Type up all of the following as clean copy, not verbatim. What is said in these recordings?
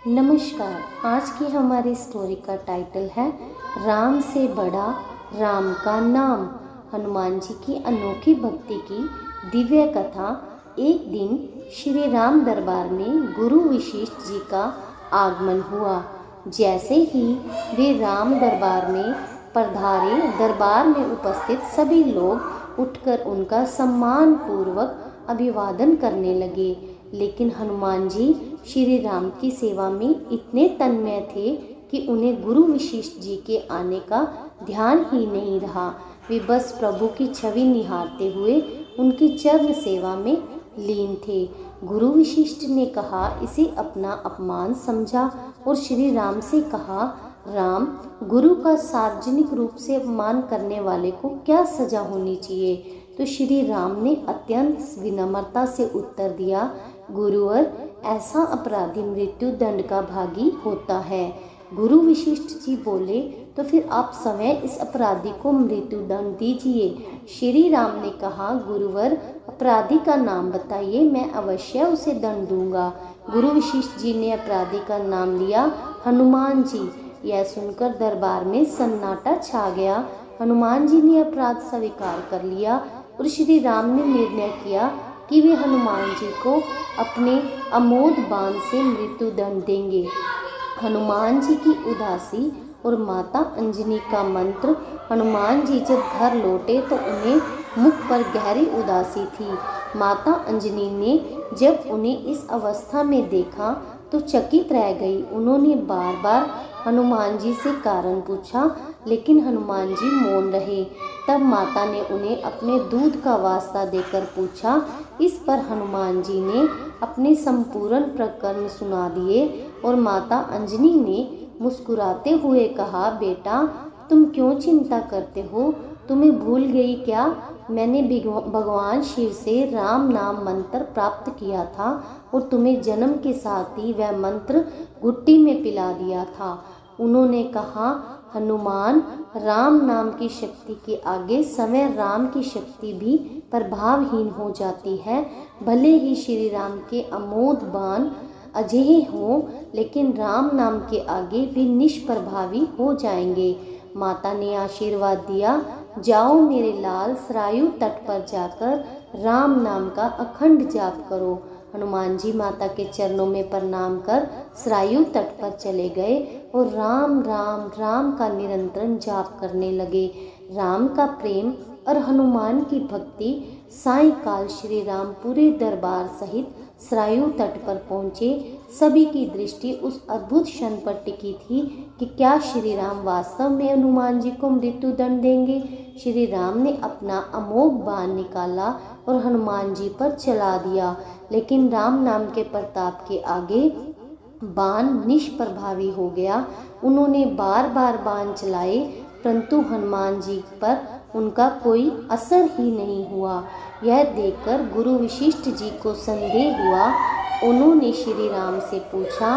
नमस्कार। आज की हमारी स्टोरी का टाइटल है राम से बड़ा राम का नाम। हनुमान जी की अनोखी भक्ति की दिव्य कथा। एक दिन श्री राम दरबार में गुरु वशिष्ठ जी का आगमन हुआ। जैसे ही वे राम दरबार में पधारे, दरबार में उपस्थित सभी लोग उठकर उनका सम्मान पूर्वक अभिवादन करने लगे। लेकिन हनुमान जी श्री राम की सेवा में इतने तन्मय थे कि उन्हें गुरु वशिष्ठ जी के आने का ध्यान ही नहीं रहा। वे बस प्रभु की छवि निहारते हुए उनकी चरण सेवा में लीन थे। गुरु वशिष्ठ ने कहा, इसे अपना अपमान समझा और श्री राम से कहा, राम, गुरु का सार्वजनिक रूप से अपमान करने वाले को क्या सजा होनी चाहिए? तो श्री राम ने अत्यंत विनम्रता से उत्तर दिया, गुरुवर, ऐसा अपराधी मृत्यु दंड का भागी होता है। गुरु वशिष्ठ जी बोले, तो फिर आप स्वयं इस अपराधी को मृत्यु दंड दीजिए। श्री राम ने कहा, गुरुवर, अपराधी का नाम बताइए, मैं अवश्य उसे दंड दूंगा। गुरु वशिष्ठ जी ने अपराधी का नाम लिया, हनुमान जी। यह सुनकर दरबार में सन्नाटा छा गया। हनुमान जी ने अपराध स्वीकार कर लिया और श्री राम ने निर्णय किया कि वे हनुमान जी को अपने अमोघ बाण से मृत्यु दंड देंगे। हनुमान जी की उदासी और माता अंजनी का मंत्र। हनुमान जी जब घर लौटे तो उन्हें मुख पर गहरी उदासी थी। माता अंजनी ने जब उन्हें इस अवस्था में देखा तो चकित रह गई। उन्होंने बार बार हनुमान जी से कारण पूछा, लेकिन हनुमान जी मौन रहे। तब माता ने उन्हें अपने दूध का वास्ता देकर पूछा। इस पर हनुमान जी ने अपने संपूर्ण प्रकरण सुना दिए और माता अंजनी ने मुस्कुराते हुए कहा, बेटा, तुम क्यों चिंता करते हो? तुम्हें भूल गई क्या? मैंने भगवान शिव से राम नाम मंत्र प्राप्त किया था और तुम्हें जन्म के साथ ही वह मंत्र घुट्टी में पिला दिया था। उन्होंने कहा, हनुमान, राम नाम की शक्ति के आगे समय राम की शक्ति भी प्रभावहीन हो जाती है। भले ही श्री राम के अमोघ बाण अजेय हों, लेकिन राम नाम के आगे वे निष्प्रभावी हो जाएंगे। माता ने आशीर्वाद दिया, जाओ मेरे लाल, सरायू तट पर जाकर राम नाम का अखंड जाप करो। हनुमान जी माता के चरणों में प्रणाम कर सरायू तट पर चले गए और राम राम राम का निरंतर जाप करने लगे। राम का प्रेम और हनुमान की भक्ति। सायंकाल श्री राम पूरे दरबार सहित सरायू तट पर पहुँचे। सभी की दृष्टि उस अद्भुत क्षण पर टिकी थी कि क्या श्री राम वास्तव में हनुमान जी को मृत्यु दंड देंगे। श्री राम ने अपना अमोघ बाण निकाला और हनुमान जी पर चला दिया, लेकिन राम नाम के प्रताप के आगे बाण निष्प्रभावी हो गया। उन्होंने बार बार बाण चलाए, परंतु हनुमान जी पर उनका कोई असर ही नहीं हुआ। यह देखकर गुरु वशिष्ठ जी को संदेह हुआ। उन्होंने श्री राम से पूछा,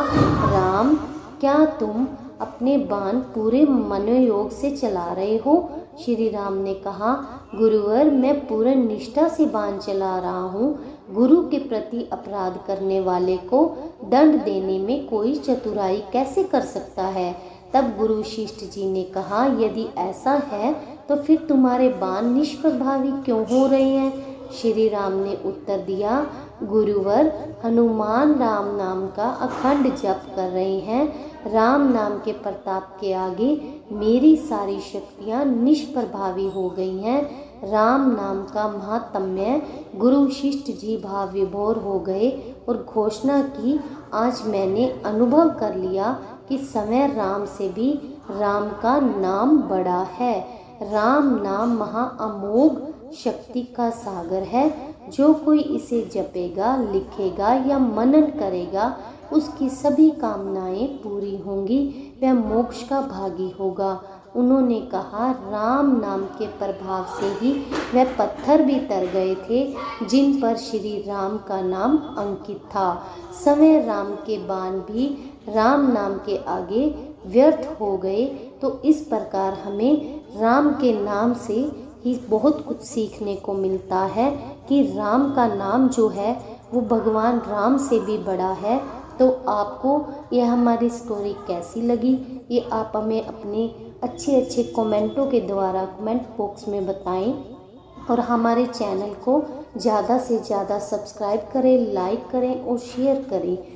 राम, क्या तुम अपने बाण पूरे मनोयोग से चला रहे हो? श्री राम ने कहा, गुरुवर, मैं पूर्ण निष्ठा से बाण चला रहा हूँ। गुरु के प्रति अपराध करने वाले को दंड देने में कोई चतुराई कैसे कर सकता है? तब गुरु वशिष्ठ जी ने कहा, यदि ऐसा है तो फिर तुम्हारे बाण निष्प्रभावी क्यों हो रहे हैं? श्री राम ने उत्तर दिया, गुरुवर, हनुमान राम नाम का अखंड जप कर रहे हैं। राम नाम के प्रताप के आगे मेरी सारी शक्तियाँ निष्प्रभावी हो गई हैं। राम नाम का महात्म्य। गुरु वशिष्ठ जी भाव विभोर हो गए और घोषणा की, आज मैंने अनुभव कर लिया कि समय राम से भी राम का नाम बड़ा है। राम नाम महा अमोघ शक्ति का सागर है। जो कोई इसे जपेगा, लिखेगा या मनन करेगा, उसकी सभी कामनाएं पूरी होंगी, वह मोक्ष का भागी होगा। उन्होंने कहा, राम नाम के प्रभाव से ही वह पत्थर भी तर गए थे जिन पर श्री राम का नाम अंकित था। समय राम के बाण भी राम नाम के आगे व्यर्थ हो गए। तो इस प्रकार हमें राम के नाम से ही बहुत कुछ सीखने को मिलता है कि राम का नाम जो है वो भगवान राम से भी बड़ा है तो आपको यह हमारी स्टोरी कैसी लगी ये आप हमें अपने अच्छे अच्छे कमेंटों के द्वारा कमेंट बॉक्स में बताएं और हमारे चैनल को ज़्यादा से ज़्यादा सब्सक्राइब करें, लाइक करें और शेयर करें